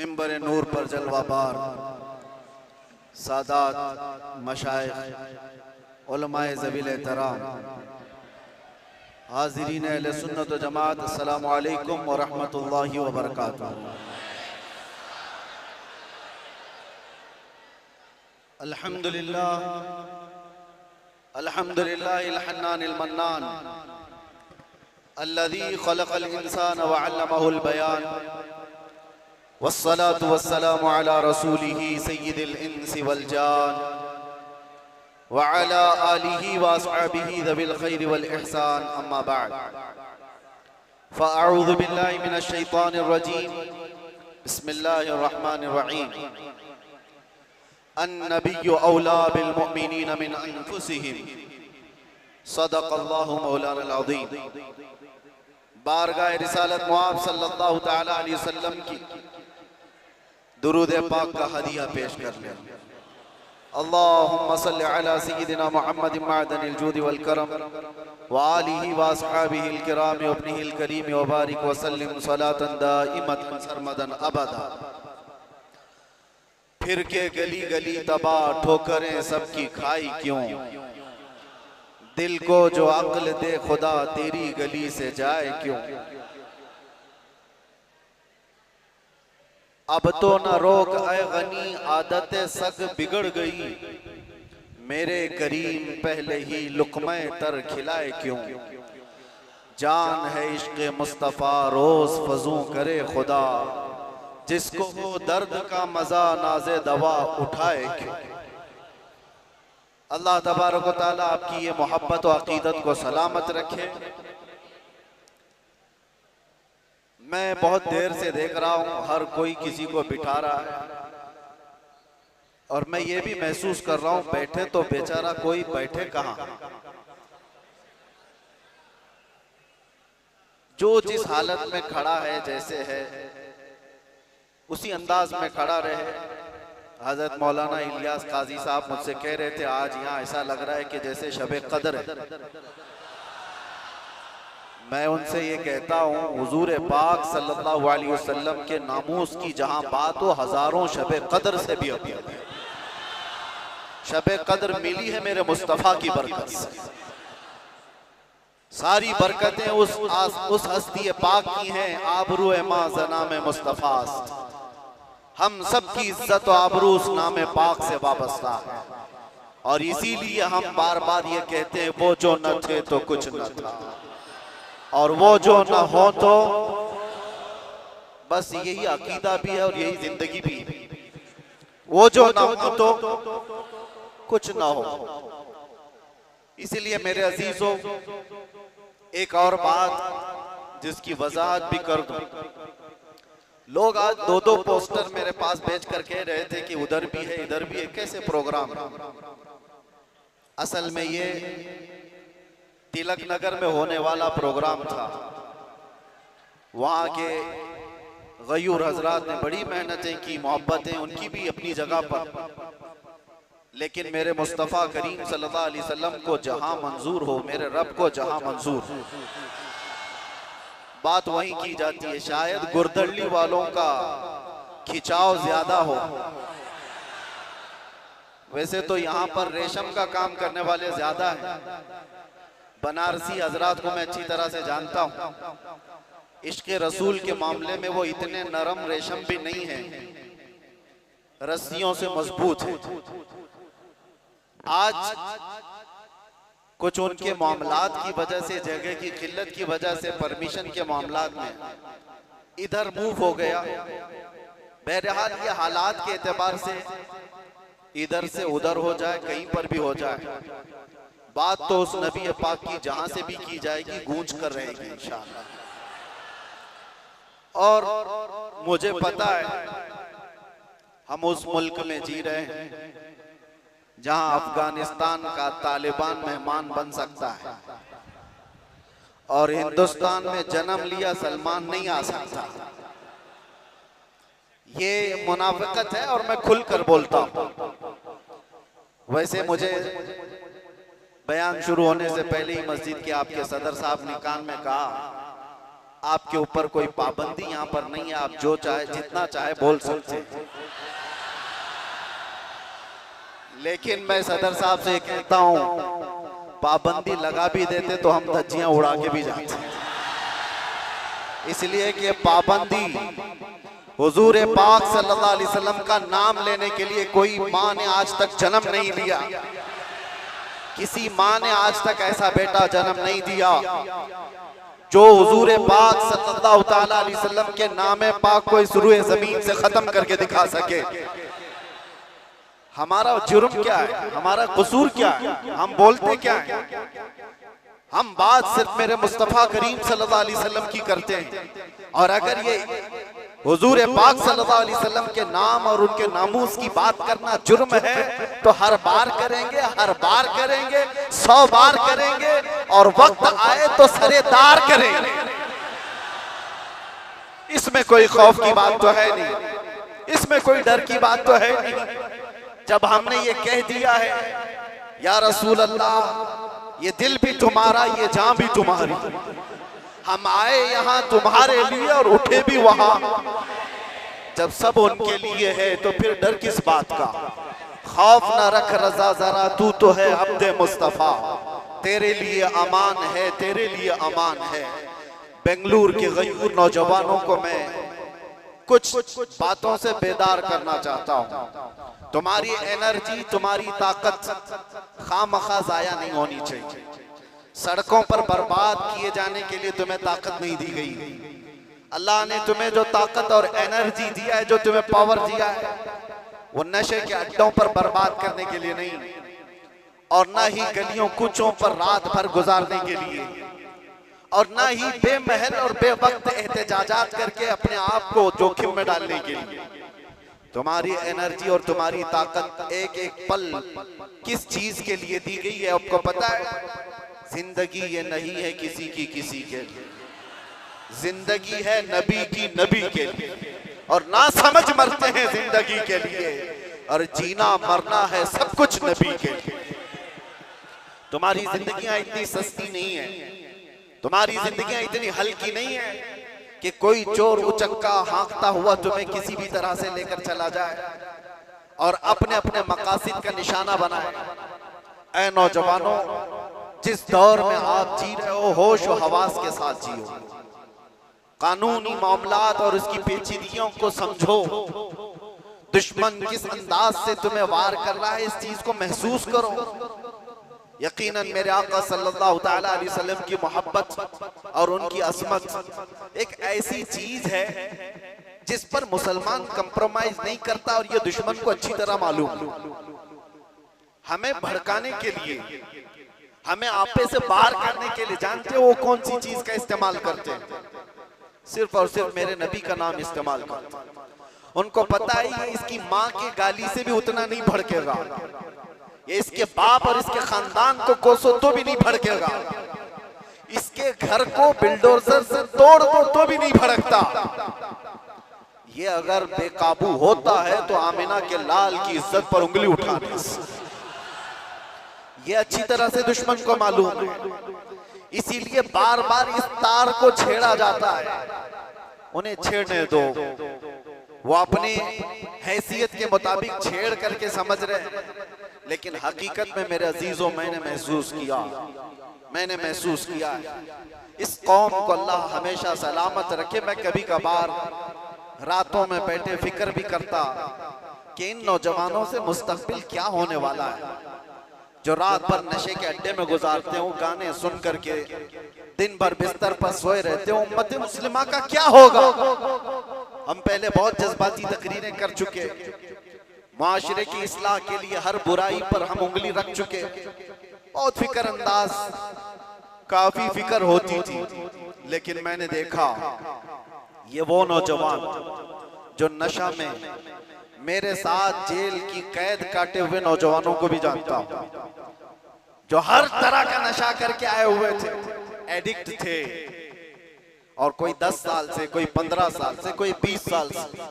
मिंबर नूर पर जलवाबार सादात मशाइख उलमाए ज़वील एहतराम हाज़िरीन अहले सुन्नत व जमात, अस्सलामु अलैकुम व रहमतुल्लाहि व बरकातुहू। अल्हम्दुलिल्लाह अल्हम्दुलिल्लाहिल हन्नानिल मन्नान अल्लज़ी खलक़ल इंसान व अल्लमहुल बयान वस्सलातु वस्सलामु अला रसूलिही सय्यिदिल इंसी वल जान व अला आलिही व अस्हाबिही ज़विल खैरि वल इहसान, अम्मा बअद। फ़अऊज़ु बिल्लाहि मिनश शैतानिर रजीम, बिस्मिल्लाहिर रहमानिर रहीम। अन्नबिय्यु औला बिल मुअमिनीन मिन अनफुसिहिम, सदक़ल्लाहु मौलानाल अज़ीम। बारगाह रिसालत मुआब सल्लल्लाहु तआला अलैहि वसल्लम की दुरूद पाक का हदिया पेश कर ले। अल्लाहुम्मा सल्लि अला सय्यिदिना मुहम्मदिन मअदनिल जूदि वल करम व आलिहि व अस्हाबिहिल किराम व इब्निहिल करीम व बारिक व सल्लिम सलातन दाइमतन सरमदन अबदा। फिर के गली गली तबाह ठोकरें सबकी खाई क्यों, दिल को जो अक्ल दे खुदा तेरी गली से जाए क्यों। अब तो न रोक ऐ गनी आदत सग बिगड़ गई, मेरे करीम पहले ही लुक़मे तर खिलाए क्यों। जान है इश्क़ मुस्तफ़ा रोज़ फजू करे खुदा, जिसको हो दर्द का मजा नाज़े दवा उठाए क्यों। अल्लाह तबारक व तआला आपकी ये मोहब्बत व अकीदत को सलामत रखे। मैं बहुत देर से देख रहा हूँ हर कोई किसी को बिठा रहा है, और मैं ये भी महसूस कर रहा हूँ बैठे तो बेचारा कोई बैठे कहाँ। जो जिस हालत में खड़ा है, जैसे है उसी अंदाज में खड़ा रहे। हजरत मौलाना इलियास काजी साहब मुझसे कह रहे थे आज यहाँ ऐसा लग रहा है कि जैसे शबे कदर है। मैं उनसे ये कहता हूँ हुजूर पाक सल्लल्लाहु अलैहि वसल्लम के नामूस की जहाँ बात हो, हजारों शबे कदर से भी अफजल है। शबे कदर मिली है मेरे मुस्तफ़ा की बरकत से। सारी बरकतें उस हस्ती पाक की हैं। आबरू मां ज़नाम मुस्तफ़ा, हम सब की इज्जत और आबरू उस नाम पाक से वाबस्ता है। और इसीलिए हम बार बार ये कहते हैं वो जो न थे तो कुछ न था, और वो जो न हो तो बस। यही अकीदा भी है और यही जिंदगी भी है। वो जो न हो तो कुछ न हो। इसलिए मेरे अजीजों, एक और बात जिसकी वजाहत भी कर दूं। लोग आज दो दो पोस्टर मेरे पास भेज कर कह रहे थे कि उधर भी है इधर भी है। कैसे प्रोग्राम? असल में ये तिलक नगर में होने वाला प्रोग्राम था। वहाँ के गयूर हजरात ने बड़ी मेहनतें की, मोहब्बतें उनकी भी अपनी जगह पर, लेकिन मेरे मुस्तफ़ा करीम सल्लल्लाहु अलैहि वसल्लम को जहां मंजूर हो, मेरे रब को जहां मंजूर हो, बात वहीं की जाती है। शायद गुरदल्ली वालों का खिंचाव ज्यादा हो। वैसे तो यहाँ पर रेशम का काम करने वाले ज्यादा हैं। बनारसी हजरात को मैं अच्छी तरह से जानता हूँ। इश्क़ रसूल के मामले में वो इतने नरम रेशम भी नहीं है, रस्सियों से मजबूत है। आज कुछ उनके मामलात की वजह से, जगह की किल्लत की वजह से, परमिशन के मामलात में इधर मूव हो गया। बहरहाल ये हालात के एतबार से इधर से उधर हो जाए, कहीं पर भी हो जाए, बात तो उस नबी पाक की जहां से भी की जाएगी गूंज कर रहेगी इंशाअल्लाह। और मुझे पता है हम उस मुल्क में जी रहे हैं जहां अफगानिस्तान का तालिबान मेहमान बन सकता है, और हिंदुस्तान में जन्म लिया सलमान नहीं आ सकता। ये मुनाफिकत है और मैं खुलकर बोलता हूं। वैसे मुझे बयान शुरू होने से पहले ही मस्जिद के आपके सदर साहब ने कान में कहा आपके ऊपर कोई पाबंदी यहाँ पर नहीं है, आप जो चाहे जितना चाहे बोल सकते हैं। लेकिन मैं सदर साहब से कहता हूं, पाबंदी लगा भी देते तो हम धज्जियां उड़ा के भी जाते, इसलिए कि पाबंदी हुजूर पाक सल्लल्लाहु अलैहि वसल्लम का नाम लेने के लिए कोई माँ ने आज तक जन्म नहीं लिया, किसी माँ ने आज तक ऐसा बेटा जन्म नहीं दिया जो हुजूर पाक सल्लल्लाहु ताला अलैहि वसल्लम के नाम पाक को इस रूए जमीन से खत्म करके दिखा सके। हमारा जुर्म क्या है, हमारा कसूर क्या है, हम बोलते क्या है? हम बात सिर्फ मेरे मुस्तफा करीम सल्लल्लाहु अलैहि वसल्लम की करते हैं, और अगर ये हुजूर पाक सल्लल्लाहु अलैहि वसल्लम के नाम और उनके नामूस की बात करना जुर्म है तो हर बार करेंगे, हर बार करेंगे, 100 बार करेंगे, और वक्त आए तो सरेदार करेंगे। इसमें कोई खौफ की बात तो है नहीं, इसमें कोई डर की बात तो है नहीं। जब हमने ये कह दिया है या रसूल अल्लाह, ये दिल भी तुम्हारा, ये जान भी तुम्हारी, हम आए यहाँ तुम्हारे लिए और उठे भी वहां, जब सब उनके लिए है तो फिर डर किस बात का? खौफ न रख रजा जरा, तू तो है अब्दे मुस्तफा, तेरे लिए अमान है, तेरे लिए अमान है। बेंगलुरु के गयूर नौजवानों को मैं कुछ बातों से बेदार करना चाहता हूँ। तुम्हारी एनर्जी, तुम्हारी ताकत खामखा जाया नहीं होनी चाहिए। सड़कों पर बर्बाद किए जाने के लिए तुम्हें ताकत नहीं दी गई। अल्लाह ने तुम्हें जो ताकत और एनर्जी दिया है, जो तुम्हें पावर दिया है, वो नशे के अड्डों पर बर्बाद करने के लिए नहीं, और ना ही गलियों कूचों पर रात भर गुजारने के लिए, और ना ही बेमहल और बेवक्त एहतजाजात करके अपने आप को जोखिम में डालने के लिए। तुम्हारी एनर्जी और तुम्हारी ताकत एक एक पल किस चीज के लिए दी गई है आपको पता है? जिंदगी ये नहीं है किसी की किसी के लिए, जिंदगी है नबी की नबी के लिए, और ना समझ मरते हैं जिंदगी के लिए, और जीना मरना है सब कुछ नबी के लिए। तुम्हारी जिंदगियां इतनी सस्ती नहीं है, तुम्हारी जिंदगियां इतनी हल्की नहीं है कि कोई चोर उचक्का हाँकता हुआ तुम्हें किसी भी तरह से लेकर चला जाए और अपने अपने मकासद का निशाना बनाए। ऐ नौजवानों, जिस दौर में आप जी रहे हो, होश और हवास के साथ जियो, कानूनी मामलात और उसकी पेचीदगियों को समझो। दुश्मन किस अंदाज से तुम्हें वार कर रहा है, इस चीज को महसूस करो। यकीनन मेरे आका सल्लल्लाहु ताला अलैहि वसल्लम की मोहब्बत और उनकी असमत एक ऐसी चीज है जिस पर मुसलमान कंप्रोमाइज नहीं करता, और ये दुश्मन को अच्छी तरह मालूम है। हमें भड़काने के लिए, हमें आपे से बाहर करने के लिए, जानते हो वो कौन सी चीज का इस्तेमाल करते हैं? सिर्फ और सिर्फ मेरे नबी का नाम इस्तेमाल करते हैं। उनको पता है इसकी माँ की गाली से भी उतना नहीं भड़केगा, ये इसके बाप और इसके खानदान को कोसो तो भी नहीं भड़केगा, इसके घर को बिल्डोजर से तोड़ दो तो भी नहीं भड़कता। ये अगर बेकाबू होता है तो आमिना के लाल की इज्जत पर उंगली उठा दे। ये अच्छी तरह से दुश्मन को मालूम है, इसीलिए बार बार इस तार को छेड़ा जाता है। उन्हें छेड़ने दो, वो अपनी हैसियत के मुताबिक छेड़ करके समझ रहे, लेकिन हकीकत में मेरे अजीजों मैंने महसूस किया इस कौम को अल्लाह हमेशा सलामत रखे। मैं कभी कभार रातों में बैठे फिक्र भी करता कि इन नौजवानों से मुस्तकबिल क्या होने वाला है, जो रात भर नशे के अड्डे में गुजारते हो, गाने सुन करके दिन भर बिस्तर पर सोए रहते हो। उम्मत मुस्लिमा का क्या होगा? हम पहले बहुत जज्बाती तकरीरें कर चुके, माशरे की इस्लाह के लिए हर बुराई पर हम उंगली रख चुके, बहुत फिक्र अंदाज, काफी फिक्र होती थी। लेकिन मैंने देखा ये वो नौजवान जो नशा में मेरे साथ जेल की कैद काटे हुए नौजवानों को भी जानता हूं, जो हर तरह का नशा करके आए हुए थे, एडिक्ट थे, और कोई 10 साल से, कोई 15 साल से, कोई 20 साल से,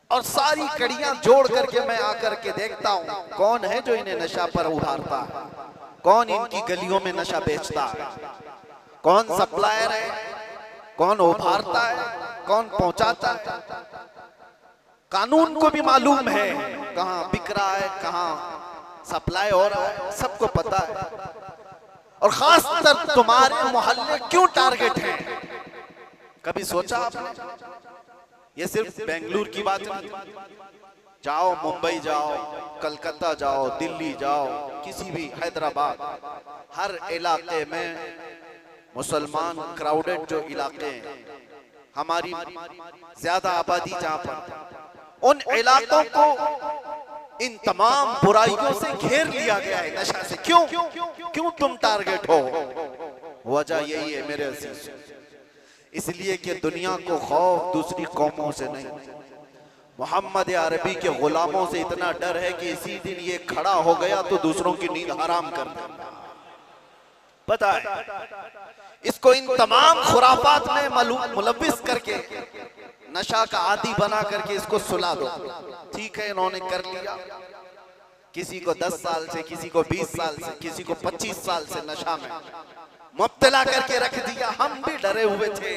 और सारी कड़ियां जोड़ करके मैं आकर के देखता हूं कौन है जो इन्हें नशा पर उभारता है, कौन इनकी गलियों में नशा बेचता है, कौन सप्लायर है, कौन उभारता है, कौन पहुंचाता है। कानून को भी मालूम है कहां बिक रहा है, कहां सप्लाई हो रहा है, सबको पता है। और खासकर तुम्हारे मोहल्ले क्यों टारगेट है, कभी सोचा आपने? ये सिर्फ बेंगलुरु की बात नहीं, जाओ मुंबई जाओ, कलकत्ता जाओ, दिल्ली जाओ, किसी भी, हैदराबाद, हर इलाके में मुसलमान क्राउडेड जो इलाके हैं, हमारी ज्यादा आबादी जहां पर, उन इलाकों को इन तमाम बुराइयों से घेर लिया गया है, नशा से। क्यों तुम टारगेट हो? वजह यही है मेरे अजीज, इसलिए कि दुनिया को खौफ दूसरी कौमों से नहीं, मोहम्मद अरबी के गुलामों से इतना डर है कि इसी दिन ये खड़ा हो गया तो दूसरों की नींद हराम कर देगा। पता है इसको इन तमाम खुराफात में मुलव्विस करके, नशा का आदी बना करके इसको सुला दो। ठीक है, इन्होंने कर लिया, किसी को 10 साल से, किसी को 20 साल से, किसी को 25 साल से नशा में मुब्तला करके रख दिया। हम भी डरे हुए थे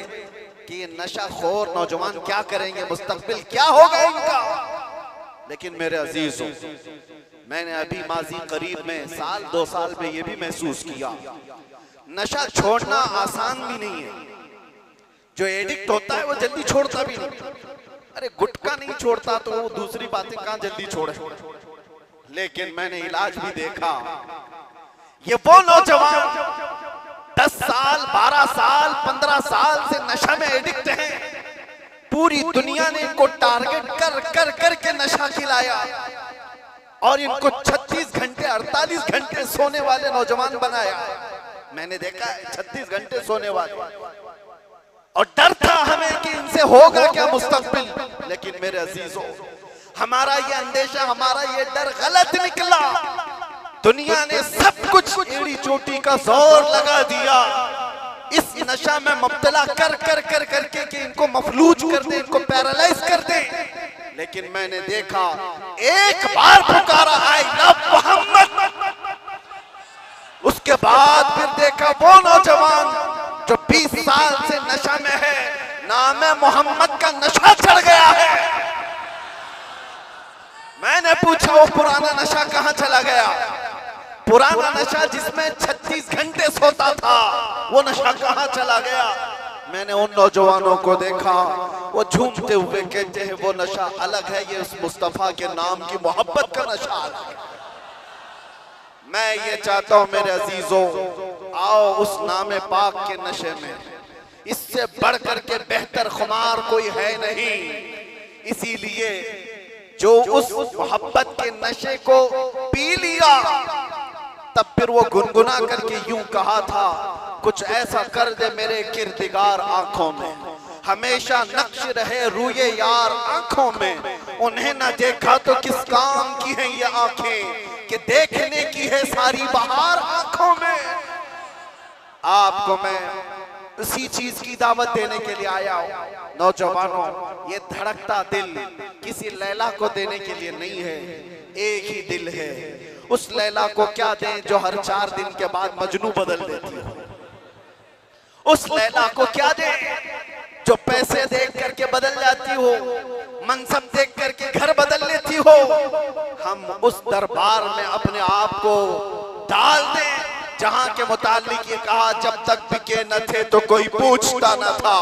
कि ये नशा खोर नौजवान क्या करेंगे, मुस्तकबिल क्या होगा इनका। लेकिन मेरे अजीजों, मैंने अभी माजी करीब में, साल 2 साल में ये भी महसूस किया, नशा छोड़ना आसान भी नहीं है। जो एडिक्ट होता है वो जल्दी छोड़ता भी नहीं। अरे गुटखा नहीं छोड़ता तो वो दूसरी बातें कहां जल्दी छोड़े। लेकिन मैंने इलाज भी देखा, ये वो नौजवान 10 साल, 12 साल, 15 साल से नशा में एडिक्ट हैं, पूरी दुनिया ने इनको टारगेट कर कर करके नशा खिलाया और इनको 36 घंटे 48 घंटे सोने वाले नौजवान बनाया। मैंने देखा है 36 घंटे सोने वाले, और डर था हमें कि इनसे होगा क्या मुस्तकबिल। लेकिन मेरे अजीजों, हमारा ये अंदेशा, हमारा ये डर गलत निकला। दुनिया ने सब कुछ एड़ी चोटी का जोर लगा दिया इस नशा में मुब्तला कर कर कर करके कि इनको मफलूज कर दे, इनको पैरालाइज कर दे। लेकिन मैंने देखा, एक बार पुकारा आई लव मोहम्मद, उसके बाद फिर देखा वो नौजवान जो 20 साल से नशा में है, नाम मोहम्मद का नशा चढ़ गया है। मैंने पूछा वो पुराना नशा कहां चला गया? पुराना नशा जिसमें 36 घंटे सोता था, वो नशा कहां चला गया? मैंने उन नौजवानों को देखा, वो झूमते हुए कहते हैं वो नशा अलग है, ये उस मुस्तफा के नाम की मोहब्बत का नशा अलग है। मैं ये चाहता हूं मेरे अजीजों, आओ उस नाम पाक के नशे में, इससे बढ़कर के बेहतर खुमार कोई है नहीं। इसीलिए जो उस मोहब्बत के नशे को पी लिया, तब फिर वो गुनगुना करके यूं कहा था, कुछ ऐसा कर दे मेरे किरदिगार आंखों में, हमेशा नक्श रहे रूये यार आंखों में। उन्हें न देखा तो किस काम की है ये आंखें, कि देखने की है सारी बहार आंखों में। आपको मैं उसी चीज की दावत देने के लिए आया हूं। नौजवानों, ये धड़कता दिल किसी लैला को देने के लिए नहीं है, एक ही दिल है। उस लैला को क्या दें जो हर 4 दिन के बाद मजनू बदल देती हो? उस लैला को क्या दें जो पैसे देख करके बदल जाती हो, मनसब देख करके घर बदल लेती हो? हम उस दरबार में अपने आप को डाल दें जहां के मुतालिक ये कहा, जब तक बिके न थे तो कोई पूछता न था।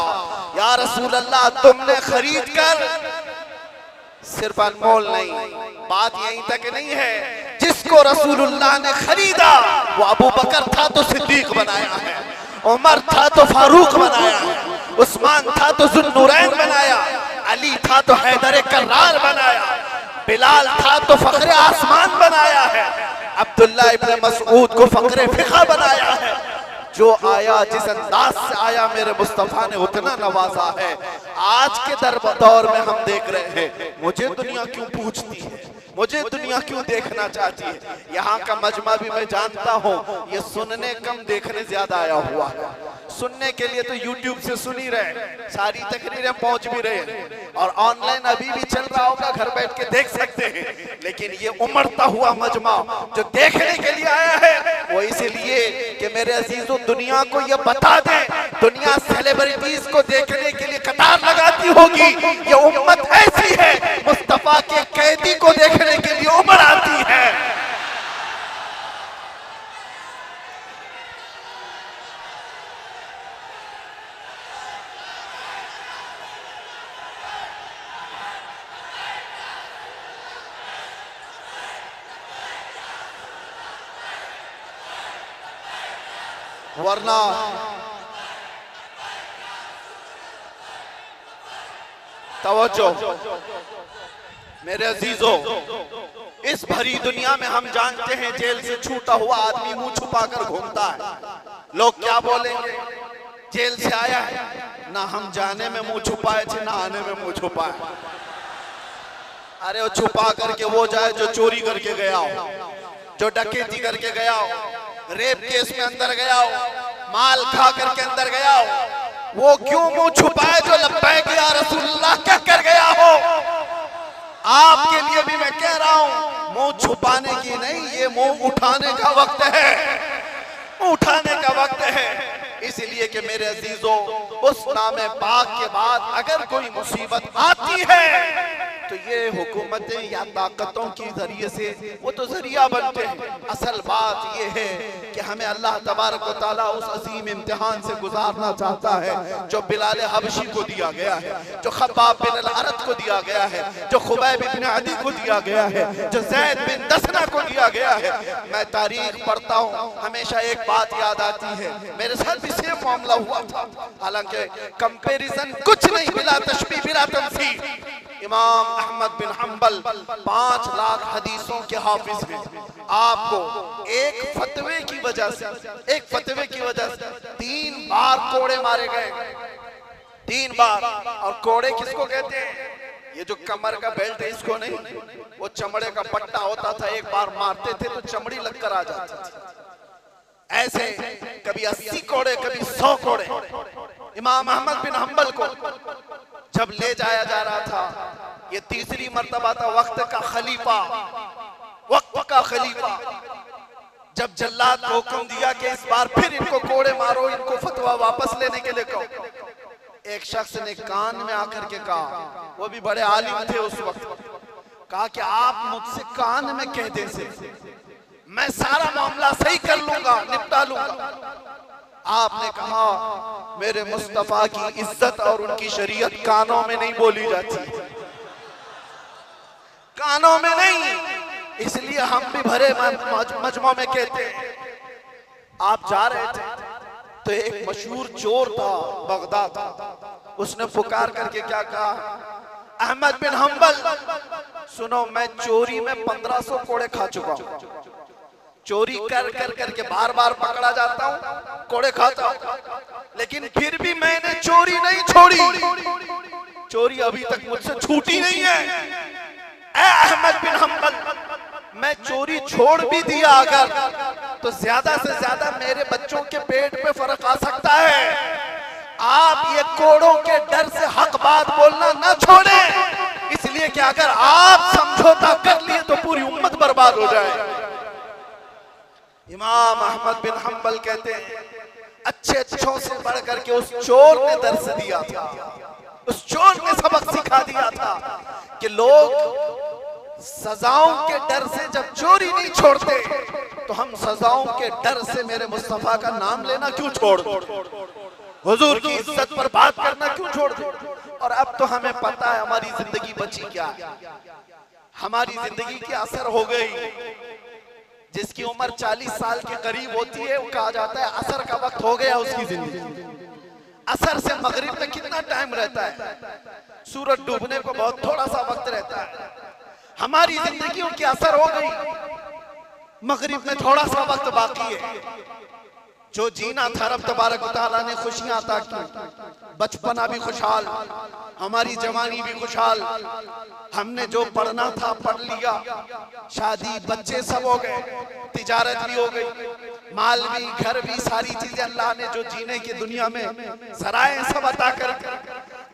या रसूल अल्लाह, तुमने खरीद कर, सिर्फ अनमोल नहीं, बात यहीं तक नहीं है, जिसको रसूलुल्लाह ने खरीदा वो अबू बकर था तो सिद्दीक बनाया है, उमर था तो फारूक बनाया है, उस्मान था तो जुन्नूरैन बनाया, अली था तो हैदर कर्रार बनाया, बिलाल था तो फखरे आसमान बनाया है, अब्दुल्ला इब्न मसऊद को फखरे फिक़ा बनाया है। जो आया, जिस अंदाज से आया, मेरे मुस्तफा ने उतना नवाजा है। आज के दौर में हम देख रहे हैं, मुझे दुनिया क्यों पूछती है, मुझे दुनिया क्यों देखना चाहती है? यहाँ का मजमा भी मैं जानता हूँ, ये सुनने कम देखने ज्यादा आया हुआ है। सुनने के लिए तो यूट्यूब से सुन ही रहे, सारी तकरीरें पहुंच भी रहे, और ऑनलाइन अभी भी चल रहा होगा, घर बैठ के देख सकते हैं। लेकिन ये उमड़ता हुआ मजमा जो देखने के लिए आया है, वो इसलिए कि मेरे अजीजों दुनिया को ये बता दें, दुनिया सेलिब्रिटीज को देखने के लिए कतार लगाती होगी, ये उम्मत ऐसी है मुस्तफा के कैदी को देखने के लिए उमड़ आती है। वरना तवज्जो मेरे अजीजों, इस भरी दुनिया में हम जानते हैं जेल से छूटा हुआ आदमी मुंह छुपाकर घूमता है। लोग क्या बोलेंगे, जेल से आया है ना, हम जाने में मुंह छुपाए थे ना आने में मुंह छुपाए। अरे वो छुपा करके वो जाए जो चोरी करके गया हो, जो डकैती करके गया हो, रेप केस में अंदर गया हो, माल खा करके अंदर गया हो, वो क्यों मुंह छुपाए जो लब्बैक या रसूलुल्लाह कह कर गया हो। आपके लिए भी मैं कह रहा हूं, मुंह छुपाने की नहीं, ये मुंह उठाने का वक्त है, उठाने का वक्त है। इसलिए कि मेरे अजीजों, उस नामे पाक के बाद अगर कोई मुसीबत आती है तो ये हुकूमतें या ताकतों की जरिए से वो तो जरिया बनते हैं। असल बात ये है कि हमें अल्लाह तबारक व तआला उस अजीम इम्तिहान से गुजारना चाहता है जो बिलाल हबशी को दिया गया है, जो खब्बाब बिन अल-अरत को दिया गया है, जो खुबैब बिन अदी को दिया गया है, जो ज़ैद बिन दसना को दिया गया है। मैं तारीख पढ़ता हूँ, हमेशा एक बात याद आती है, मेरे साथ भी सेम मामला हुआ था, हालांकि कंपैरिजन कुछ नहीं, बिला तशबीह बिला तमसील। इमाम अहमद बिन हंबल 5 लाख हदीसों के हाफिज हैं। आपको एक फतवे की वजह से 3 बार कोड़े मारे गए, 3 बार। और कोड़े किसको कहते हैं? ये जो कमर का बेल्ट है इसको नहीं, वो चमड़े का पट्टा होता था, एक बार मारते थे तो चमड़ी लगकर आ जाती थी। ऐसे कभी 80 कोड़े, कभी 100 कोड़े। इमाम अहमद बिन हंबल को जब ले जाया जा रहा था, ये तीसरी मर्तबा था, वक्त का खलीफा जब जल्लाद को हुक्म दिया कि इस बार फिर इनको कोड़े मारो, इनको फतवा वापस लेने के लिए कहो। एक शख्स ने कान में आकर के कहा, वो भी बड़े आलिम थे उस वक्त, कहा कि आप मुझसे कान में कह दें से मैं सारा मामला सही कर लूंगा, निपटा लूंगा। आपने कहा मेरे मुस्तफा की इज्जत और उनकी शरीयत कानों में नहीं बोली जाती, कानों में नहीं, इसलिए हम भी भरे मजमा में कहते हैं। आप जा रहे थे तो एक मशहूर चोर था बगदाद, उसने पुकार करके क्या कहा, अहमद बिन हंबल सुनो, मैं चोरी में 1500 कोड़े खा चुका हूं, चोरी कर कर करके बार बार पकड़ा जाता हूं, कोड़े खाता हूं, लेकिन फिर भी मैंने चोरी नहीं छोड़ी, चोरी अभी तक मुझसे छूटी नहीं है। ऐ अहमद बिन हंबल, मैं चोरी छोड़ भी दिया अगर, तो ज्यादा से ज्यादा मेरे बच्चों के पेट पे फर्क आ सकता है। आप ये कोड़ों के डर से हक बात बोलना न छोड़ें, इसलिए कि अगर आप समझौता कर लिए तो पूरी उम्मत बर्बाद हो जाए। इमाम अहमद बिन हंबल कहते हैं, अच्छों से बढ़ करके उस चोर ने दर्स दिया था, उस चोर ने सबक सिखा दिया था कि लोग सजाओं के डर से जब चोरी नहीं छोड़ते तो हम सजाओं के डर से मेरे मुस्तफा का नाम लेना क्यों छोड़ दो, हुजूर की इज्जत पर बात करना क्यों छोड़ दो। और अब तो हमें पता है हमारी जिंदगी बची क्या है, हमारी जिंदगी की असर हो गई। जिसकी उम्र 40 साल के करीब होती है वो कहा जाता है असर का वक्त हो गया उसकी जिंदगी। असर से मगरिब में कितना टाइम रहता है, सूरज डूबने को बहुत थोड़ा सा वक्त रहता है। हमारी जिंदगियों की असर हो गई, मगरिब में थोड़ा सा वक्त बाकी है। जो जीना था रब तबारक व तआला ने खुशियां अता की, बचपना भी खुशहाल, हमारी जवानी भी खुशहाल, हमने जो पढ़ना था पढ़ लिया, शादी बच्चे सब हो गए, तिजारत भी हो गई, माल भी, घर भी, सारी चीजें अल्लाह ने जो जीने की दुनिया में सराय सब अता कर।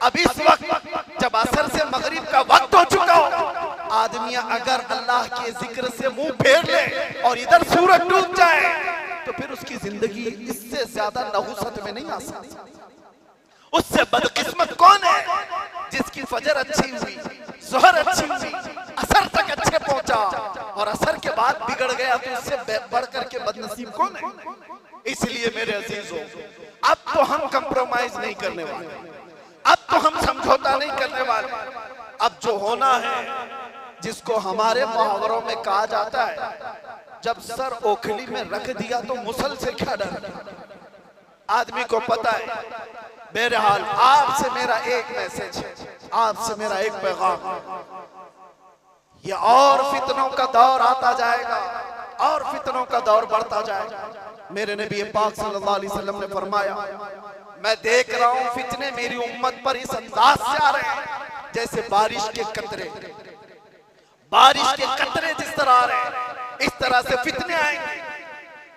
अब इस वक्त जब असर से मगरिब का वक्त हो चुका हो, आदमी अगर अल्लाह के जिक्र से मुंह फेर ले और इधर सूरज डूब जाए की जिंदगी इससे ज्यादा नहुसत में नहीं आ सकती। उससे बदकिस्मत कौन है जिसकी फजर अच्छी हुई, ज़ोहर अच्छी हुई, असर तक अच्छे पहुंचा और असर के बाद बिगड़ गया, तो इससे बढ़ करके बदनसीब कौन है। इसलिए मेरे अजीजों, अब तो हम कंप्रोमाइज नहीं करने वाले, अब तो हम समझौता नहीं करने वाले। अब जो होना है, जिसको हमारे मुहावरों में कहा जाता है, जब सर ओखली में रख दिया तो मुसल से क्या डर। आदमी को पता है। बहरहाल आपसे मेरा एक मैसेज है, आपसे मेरा एक पैगाम है, ये और फितनों का दौर आता जाएगा और फितनों का दौर बढ़ता जाएगा। मेरे नबी पाक सल्लल्लाहु अलैहि वसल्लम ने फरमाया, मैं देख रहा हूं फितने मेरी उम्मत पर इस अंदाज से आ रहे हैं जैसे बारिश के कतरे, बारिश के कतरे जिस तरह आ रहे हैं, इस तरह से फितने आएंगे।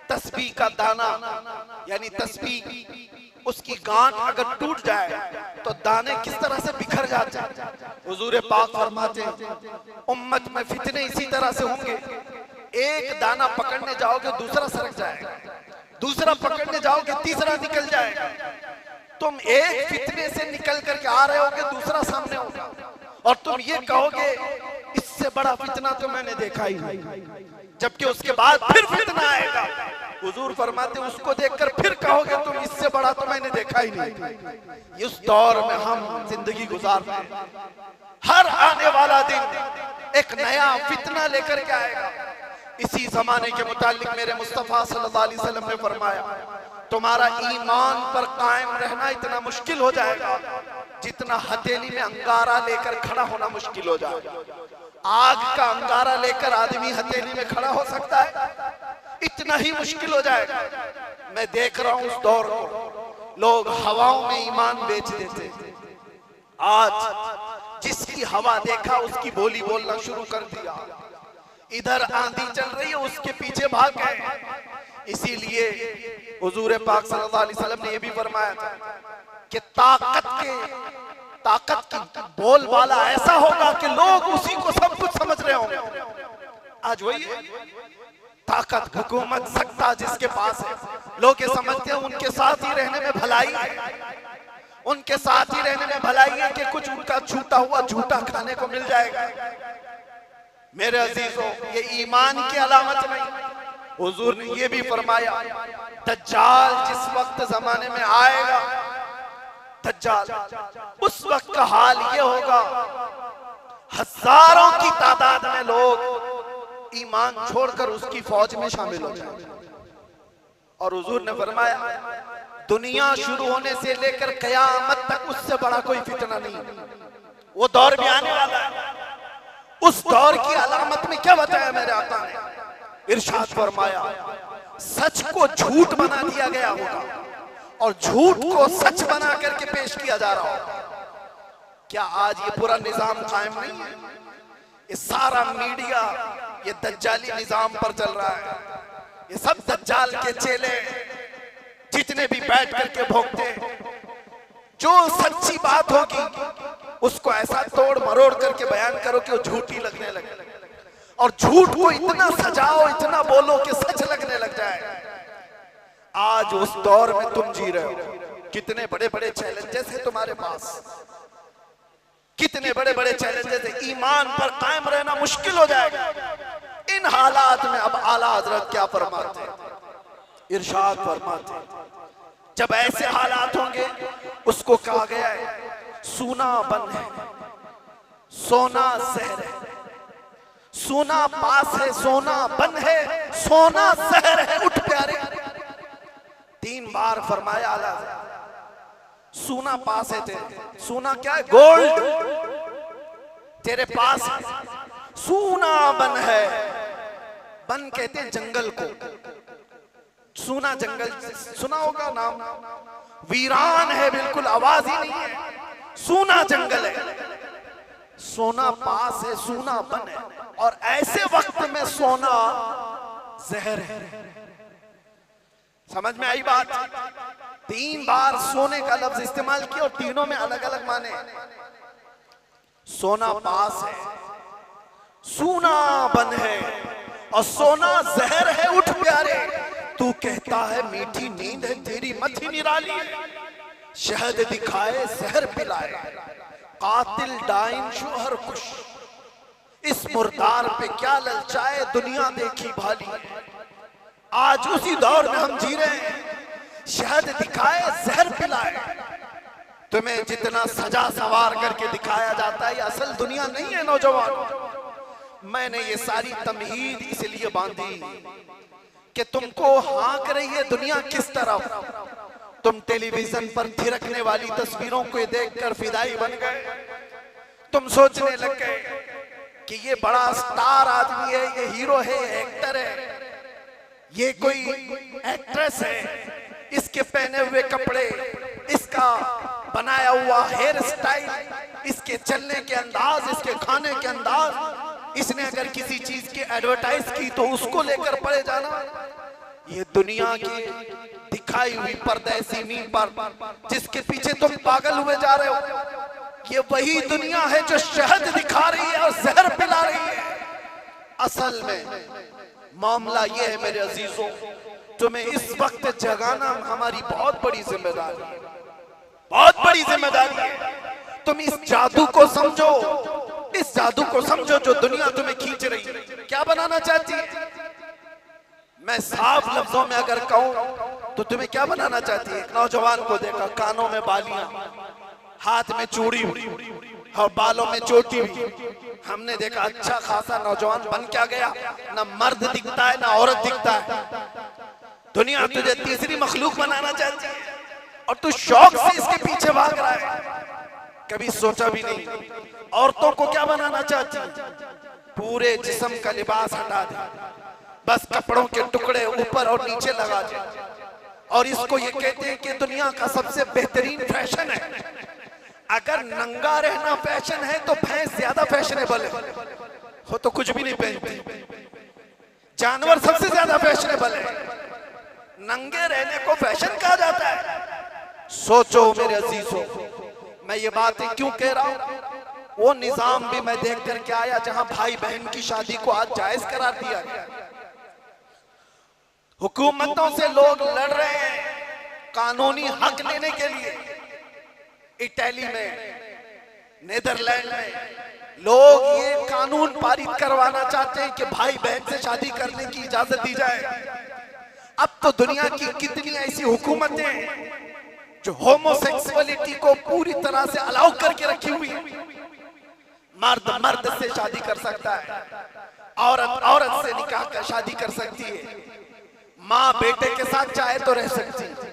तस्बीह का दाना यानी तस्बीह उसकी गांठ अगर टूट जाए तो दाने किस तरह से बिखर जाते हैं। हुजूर पाक फरमाते हैं, उम्मत में फितने इसी तरह से होंगे, एक दाना पकड़ने जाओगे दूसरा सरक जाएगा, दूसरा पकड़ने जाओगे तीसरा निकल जाएगा। तुम एक फितने से निकल करके आ रहे होगे, दूसरा सामने होगा और तुम ये कहोगे इससे बड़ा फितना तो मैंने देखा ही नहीं, जबकि उसके बाद फिर फितना आएगा। हुजूर फरमाते उसको देखकर फिर कहोगे तुम इससे बड़ा तो मैंने देखा ही नहीं। इस दौर में हम जिंदगी गुजार रहे हैं। हर आने वाला दिन एक नया फितना लेकर के आएगा। इसी जमाने के मुतालिक मेरे मुस्तफा सल्लल्लाहु अलैहि वसल्लम ने फरमाया, तुम्हारा ईमान पर कायम रहना इतना मुश्किल हो जाएगा जितना हथेली में अंगारा लेकर खड़ा होना मुश्किल हो जाएगा। आग का अंगारा लेकर आदमी हथेली में खड़ा हो सकता है, इतना ही मुश्किल हो जाएगा। मैं देख रहा हूं उस दौर को, लोग हवाओं में ईमान बेच देते। आज जिसकी हवा देखा उसकी बोली बोलना शुरू कर दिया। इधर आंधी चल रही है उसके पीछे भाग गए। इसीलिए हुजूर पाक सल्लल्लाहु अलैहि वसल्लम ने यह भी फरमाया था कि ताकत की बोलबाला ऐसा होगा कि लोग उसी को सब कुछ समझ रहे होंगे। आज वही है ताकत, हुकूमत, सत्ता जिसके पास है, लोग ये समझते हैं उनके साथ ही रहने में भलाई है, उनके साथ ही रहने में भलाई है कि कुछ उनका छूटा हुआ झूठा खाने को मिल जाएगा। मेरे अजीजों, ये ईमान की अलामत नहीं। हुजूर ने ये भी फरमाया, दज्जाल जिस वक्त जमाने में आएगा, दज्जाल उस वक्त का हाल ये होगा, हजारों की तादाद में लोग ईमान छोड़कर उसकी फौज में शामिल हो जाएंगे। और हुजूर ने फरमाया, दुनिया शुरू होने से लेकर कयामत तक उससे बड़ा कोई फितना नहीं। वो दौर भी आने वाला है। उस दौर की अलामत में क्या बताया मेरे आका ने? इरशाद फरमाया, सच को झूठ बना दिया गया होगा और झूठ को सच बना करके पेश किया जा रहा होगा। क्या आज ये पूरा निजाम कायम नहीं है? ये सारा मीडिया ये दज्जाली निजाम पर चल रहा है। ये सब दज्जाल के चेले जितने भी बैठ करके भोगते, जो सच्ची बात होगी उसको ऐसा तोड़ मरोड़ करके बयान करो कि वो झूठी लगने लगे, और झूठ को इतना सजाओ, इतना बोलो कि सच लगने लग जाए। आज उस दौर में तुम जी रहे हो। कितने बड़े बड़े चैलेंजेस हैं तुम्हारे पास, कितने बड़े बड़े चैलेंजेस हैं। ईमान पर कायम रहना मुश्किल हो जाएगा। इन हालात में अब आला हजरत क्या फरमाते, इरशाद फरमाते, जब ऐसे हालात होंगे उसको कहा गया है, सोना बन है, सोना जहर है, सोना पास है, सोना बन है, सोना जहर है, उठ प्यारे। 3 बार फरमाया आला, सोना पास है तेरे, सोना क्या है? गोल्ड तेरे पास है, सोना बन है। बन कहते हैं जंगल को, सोना जंगल सुना होगा नाम, वीरान है, बिल्कुल आवाज ही नहीं है, सोना जंगल है। सोना पास है, सोना बन है, और ऐसे वक्त में सोना जहर है। समझ में आई बात? 3 बार सोने का लफ्ज इस्तेमाल किया और तीनों में अलग अलग माने। सोना पास है, सोना बन है और सोना जहर है, उठ प्यारे। तू कहता है मीठी नींद है तेरी मथी निराली है, शहद दिखाए जहर पिलाए, कातिल डाइन शोहर खुश, इस मुर्दार पे क्या ललचाए दुनिया देखी भाली। आज उसी दौर में हम जी रहे हैं, शहद दिखाए जहर पिलाए। तुम्हें जितना सजा सवार करके दिखाया जाता है ये असल दुनिया नहीं है नौजवान। मैंने ये सारी तमहीद इसलिए बांधी कि तुमको हाँक रही है दुनिया किस तरफ। तुम टेलीविजन पर थिरकने वाली तस्वीरों को देखकर फिदाई बन गए। तुम सोचने लग गए कि ये बड़ा स्टार आदमी है, ये हीरो है, एक्टर है, ये कोई एक्ट्रेस है, इसके पहने हुए कपड़े, इसका बनाया हुआ हेयर स्टाइल, इसके चलने के अंदाज, इसके खाने के अंदाज, इसने अगर किसी चीज की एडवर्टाइज की तो उसको लेकर पड़े जाना। ये दुनिया की दिखाई हुई परदेसी नींद पर जिसके पीछे तुम पागल हुए जा रहे हो, ये वही दुनिया है जो शहद दिखा रही है और जहर पिला रही है। असल में मामला ये है मेरे अजीजों, तुम्हें इस वक्त जगाना हमारी बहुत बड़ी जिम्मेदारी है, बहुत बड़ी जिम्मेदारी है। तुम इस जादू को समझो, इस जादू को समझो जो दुनिया तुम्हें खींच रही है। क्या बनाना चाहती है? मैं साफ लफ्जों में अगर कहूं तो तुम्हें क्या बनाना चाहती है? एक नौजवान को देखा, कानों में बालियां, हाथ में चूड़ी और बालों में चोटी भी। हमने देखा अच्छा खासा नौजवान बन क्या गया, ना मर्द दिखता है ना औरत दिखता है। दुनिया तुझे तीसरी मखलूक बनाना चाहती है और तू शौक से इसके पीछे भाग रहा है। कभी सोचा भी नहीं औरतों को क्या बनाना चाहती है? पूरे जिस्म का लिबास हटा दे, बस कपड़ों के टुकड़े ऊपर और नीचे लगा दे, और इसको ये कहते हैं कि दुनिया का सबसे बेहतरीन फैशन है। अगर नंगा रहना फैशन है तो भैंस ज्यादा फैशनेबल है, हो तो कुछ भी नहीं पहनती। जानवर सबसे ज्यादा फैशनेबल है, नंगे रहने को फैशन कहा जाता है। सोचो मेरे अजीजों, मैं ये बातें क्यों कह रहा हूं? वो निजाम भी मैं देख करके आया जहां भाई बहन की शादी को आज जायज करार दिया गया। हुकूमतों से लोग लड़ रहे हैं कानूनी हक लेने के लिए। इटली में, नेदरलैंड में लोग ये कानून पारित करवाना चाहते हैं कि भाई बहन से शादी करने की इजाजत दी जाए। अब तो दुनिया की कितनी ऐसी हुकूमतें जो होमोसेक्सुअलिटी को पूरी तरह से अलाउ करके रखी हुई है। मर्द मर्द से शादी कर सकता है, औरत औरत से निकाह कर शादी कर सकती है, माँ बेटे के साथ चाहे तो रह सकती है,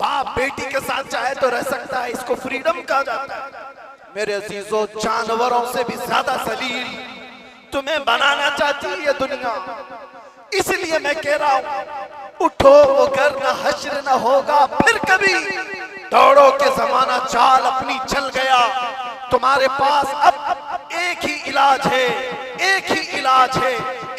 बाप बेटी के साथ चाहे तो रह सकता है। इसको फ्रीडम कहा जाता है। मेरे अजीजों, जानवरों से भी ज्यादा सलील तुम्हें बनाना चाहती है ये दुनिया। इसलिए मैं कह रहा हूं, उठो अगर न हश्र न होगा फिर कभी, दौड़ो के जमाना चाल अपनी चल गया। तुम्हारे पास अब एक ही इलाज है, एक ही इलाज है,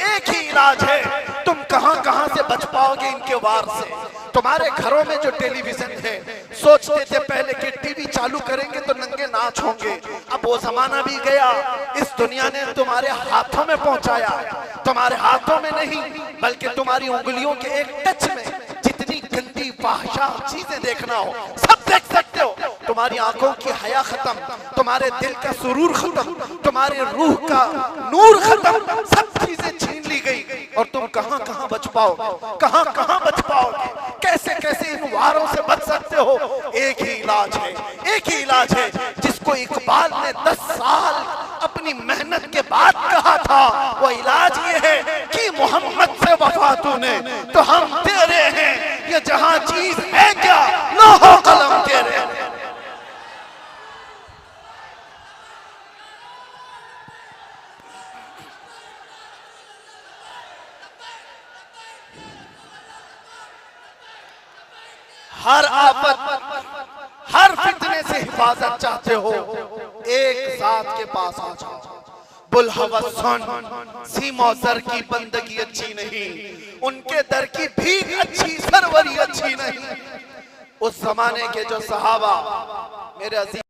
एक ही इलाज है। तुम कहां कहां से बच पाओगे इनके वार से? तुम्हारे घरों में जो टेलीविजन है, सोचते थे पहले कि टीवी चालू करेंगे तो नंगे नाच होंगे, अब वो जमाना भी गया। इस दुनिया ने तुम्हारे हाथों में पहुंचाया, तुम्हारे हाथों में नहीं बल्कि तुम्हारी उंगलियों के एक टच में जितनी गंदी फाहिशा चीजें देखना हो सब देख सकते हो। तुम्हारी आंखों की हया खत्म, तुम्हारे दिल का सुरूर खत्म, तुम्हारे रूह का नूर खत्म, सब चीजें छीन ली गई। और तुम कहां कहां बच पाओगे, कहां कहां बच पाओगे, कैसे कैसे इन वारों से बच सकते हो? एक ही इलाज है, एक ही इलाज है जिसको इकबाल ने 10 साल अपनी मेहनत के बाद कहा था। वो इलाज ये है कि मोहम्मद से वफा तूने तो हम तेरे हैं, ये जहां चीज है क्या लोहो कलम तेरे। हर आफत, हर फितने से हिफाजत चाहते हो, एक साथ के पास आ जाओ। बुलहवस सुन, सीमौसर की बंदगी अच्छी नहीं, उनके दर की भीख अच्छी, सरवरी अच्छी नहीं। उस जमाने के जो सहाबा, मेरे अजीज